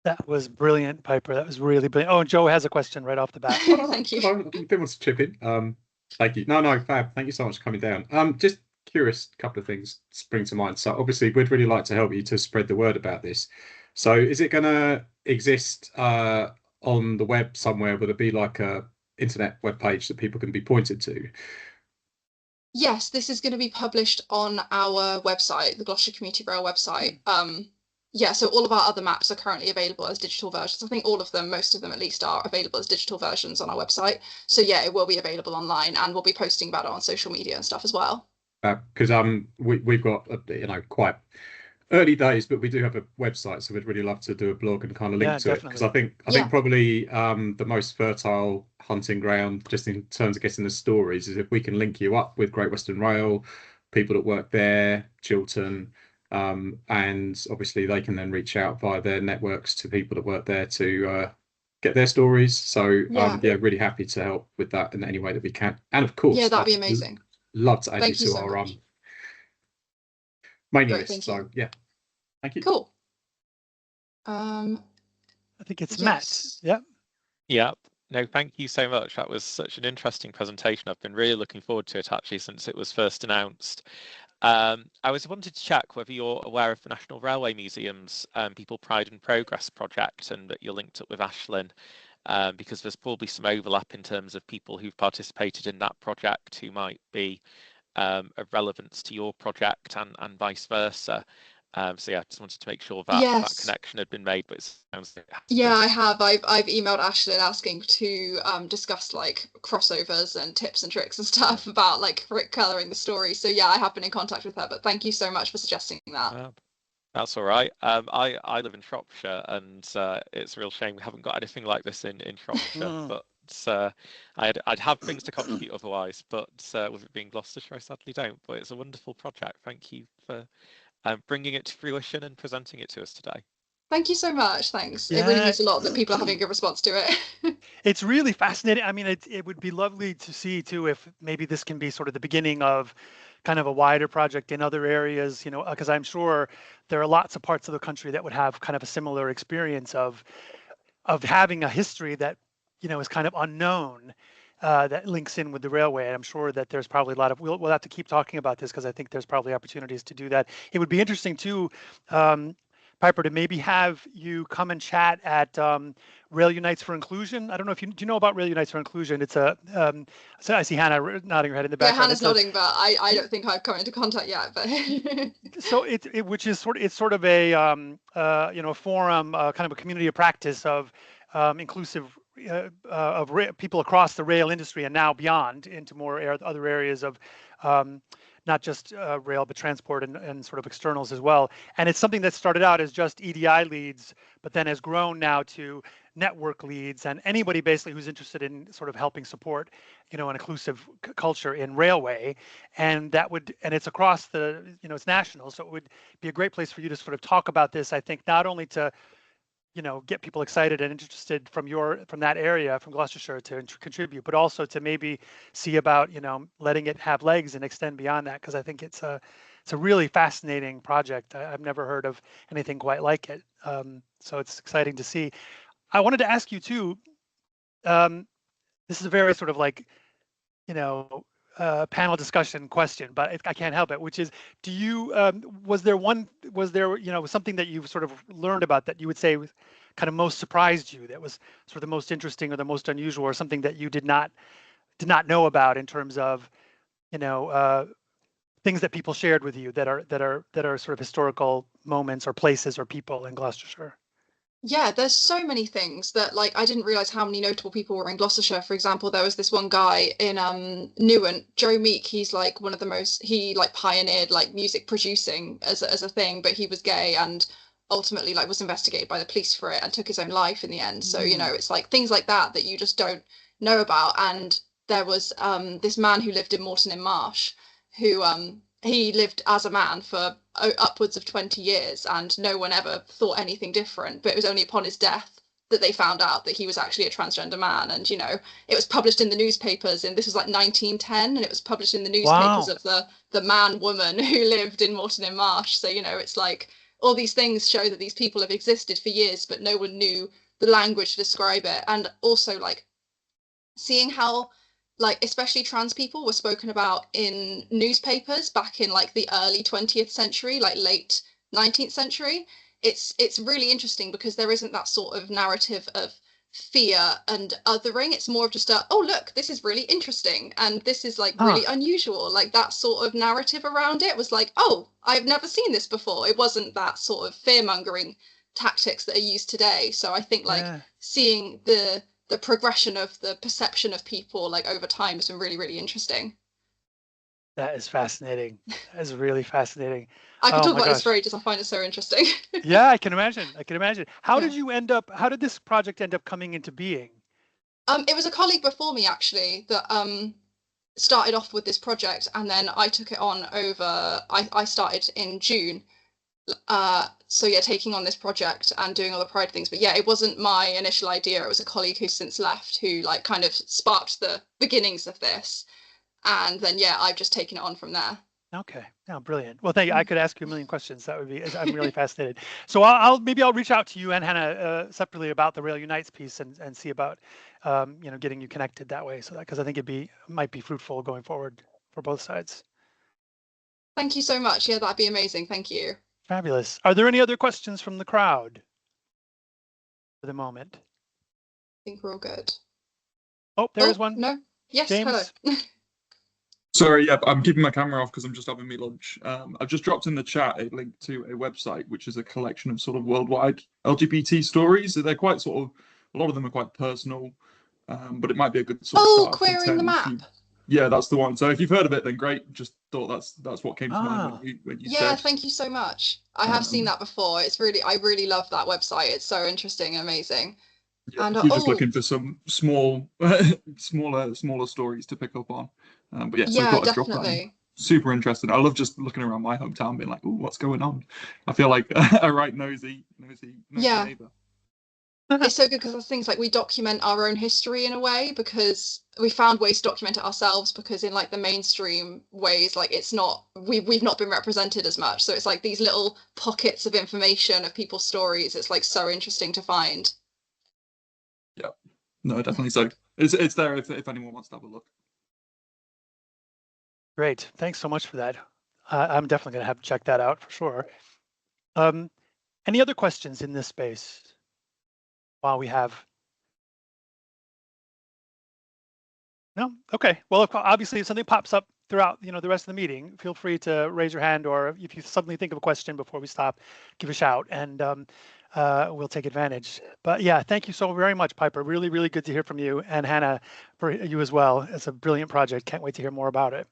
That was brilliant, Piper. That was really brilliant. Oh, and Joe has a question right off the bat. Oh, no, Thank you. no, I didn't want to chip in. Thank you. No, no, Fab. Thank you so much for coming down. Just curious, a couple of things spring to mind. So obviously, we'd really like to help you to spread the word about this. So is it going to exist on the web somewhere? Will there be like a internet web page that people can be pointed to? Yes, this is going to be published on our website, the Gloucestershire Community Rail website. Yeah, so all of our other maps are currently available as digital versions. I think all of them, most of them at least, are available as digital versions on our website. So yeah, it will be available online, and we'll be posting about it on social media and stuff as well. Because we've got quite early days, but we do have a website, so we'd really love to do a blog and kind of link Yeah, to it because definitely. I Yeah. think probably the most fertile hunting ground, just in terms of getting the stories, is if we can link you up with Great Western Rail, people that work there, Chiltern, and obviously they can then reach out via their networks to people that work there to get their stories. So Yeah. yeah, really happy to help with that in any way that we can, and of Yeah, course, that'd be amazing. love to add you Thank you to so our much. mailing Great, list. thank you. So yeah, thank you. Cool. I think it's Matt. Yes. Yeah. Yeah. No, thank you so much. That was such an interesting presentation. I've been really looking forward to it actually since it was first announced. I wanted to check whether you're aware of the National Railway Museum's People Pride and Progress project and that you're linked up with Ashlyn, because there's probably some overlap in terms of people who've participated in that project who might be of relevance to your project and vice versa. So yeah, just wanted to make sure that that Yes. connection had been made, but it sounds like it has Yeah, been. I have. I've emailed Ashlyn asking to discuss like crossovers and tips and tricks and stuff about like coloring the story. So yeah, I have been in contact with her, but thank you so much for suggesting that. That's all right. I live in Shropshire, and it's a real shame we haven't got anything like this in Shropshire. But I'd have things to contribute otherwise. But with it being Gloucestershire, I sadly don't. But it's a wonderful project. Thank you for bringing it to fruition and presenting it to us today. Thank you so much. Thanks. It really Yeah. means a lot that people are having a good response to it. It's really fascinating. I mean, it would be lovely to see too if maybe this can be sort of the beginning of kind of a wider project in other areas, because I'm sure there are lots of parts of the country that would have kind of a similar experience of having a history that, is kind of unknown, that links in with the railway. And I'm sure that there's probably a lot of, we'll have to keep talking about this because I think there's probably opportunities to do that. It would be interesting too, Piper, to maybe have you come and chat at Rail Unites for Inclusion. I don't know if do you know about Rail Unites for Inclusion? It's a, so I see Hannah nodding her head in the Yeah, background. Hannah's nodding, but I don't think I've come into contact yet. But So which is sort of a a forum, kind of a community of practice of inclusive of people across the rail industry and now beyond into more other areas of not just rail, but transport and sort of externals as well. And it's something that started out as just EDI leads, but then has grown now to network leads and anybody basically who's interested in sort of helping support, an inclusive culture in railway. And it's across it's national. So it would be a great place for you to sort of talk about this. I think not only to get people excited and interested from that area, from Gloucestershire, to contribute, but also to maybe see about letting it have legs and extend beyond that, because I think it's a really fascinating project. I've never heard of anything quite like it, so it's exciting to see. I wanted to ask you too. This is a very sort of like panel discussion question, but I can't help it, which is, do you was there something that you've sort of learned about that you would say was kind of most surprised you, that was sort of the most interesting or the most unusual, or something that you did not know about in terms of things that people shared with you that are sort of historical moments or places or people in Gloucestershire? yeah, there's so many things that like I didn't realize how many notable people were in Gloucestershire. For example, there was this one guy in Newent, Joe Meek. He's like one of the most, he like pioneered like music producing as a thing, but he was gay and ultimately like was investigated by the police for it and took his own life in the end. So it's like things like that that you just don't know about. And there was this man who lived in Moreton in Marsh, who he lived as a man for upwards of 20 years and no one ever thought anything different, but it was only upon his death that they found out that he was actually a transgender man. And it was published in the newspapers, and this was like 1910, and it was published in the newspapers. Wow. Of the man woman who lived in Moreton in Marsh. So it's like all these things show that these people have existed for years, but no one knew the language to describe it. And also like seeing how like especially trans people were spoken about in newspapers back in like the early 20th century, like late 19th century. It's really interesting because there isn't that sort of narrative of fear and othering. It's more of just a, oh look, this is really interesting and this is like really unusual. Like that sort of narrative around it was like, oh, I've never seen this before. It wasn't that sort of fear-mongering tactics that are used today. So I think like seeing the progression of the perception of people like over time has been really, really interesting. That is fascinating. That is really fascinating. I could Oh talk my about this gosh. for ages. I find it so interesting. Yeah, I can imagine. I can imagine. How Yeah. did you end up, how did this project end up coming into being? It was a colleague before me actually that started off with this project, and then I took it on over. I started in June. So yeah, taking on this project and doing all the Pride things. But yeah, it wasn't my initial idea. It was a colleague who's since left who like kind of sparked the beginnings of this. And then yeah, I've just taken it on from there. Okay. Oh, brilliant. Well, thank you. I could ask you a million questions. That would be, I'm really fascinated. So I'll maybe I'll reach out to you and Hannah separately about the Rail Unites piece and see about, you know, getting you connected that way. So that, because I think might be fruitful going forward for both sides. Thank you so much. Yeah, that'd be amazing. Thank you. Fabulous. Are there any other questions from the crowd for the moment? I think we're all good. Oh, there is one. No. Yes. James? Hello. Sorry, yeah, I'm keeping my camera off because I'm just having me lunch. I've just dropped in the chat a link to a website which is a collection of sort of worldwide LGBT stories. They're quite sort of, a lot of them are quite personal, but it might be a good sort of start. Queering the Map. Yeah, that's the one. So if you've heard of it, then great. Just thought that's what came to mind when you said. Yeah, thank you so much. I have seen that before. It's really, I really love that website. It's so interesting and amazing. Yeah, and if you're just looking for some smaller stories to pick up on. But yeah, so I thought I'd drop that in. Super interesting. I love just looking around my hometown, being like, "Oh, what's going on?" I feel like a right nosy neighbor. It's so good because things like we document our own history in a way because we found ways to document it ourselves, because in like the mainstream ways, like it's not, we've not been represented as much. So it's like these little pockets of information of people's stories. It's like so interesting to find. Yeah, no, definitely. So it's there if anyone wants to have a look. Great. Thanks so much for that. I'm definitely going to have to check that out for sure. Any other questions in this space while we have? No? Okay. Well, obviously, if something pops up throughout, you know, the rest of the meeting, feel free to raise your hand, or if you suddenly think of a question before we stop, give a shout, and we'll take advantage. But yeah, thank you so very much, Piper. Really, really good to hear from you, and Hannah, for you as well. It's a brilliant project. Can't wait to hear more about it.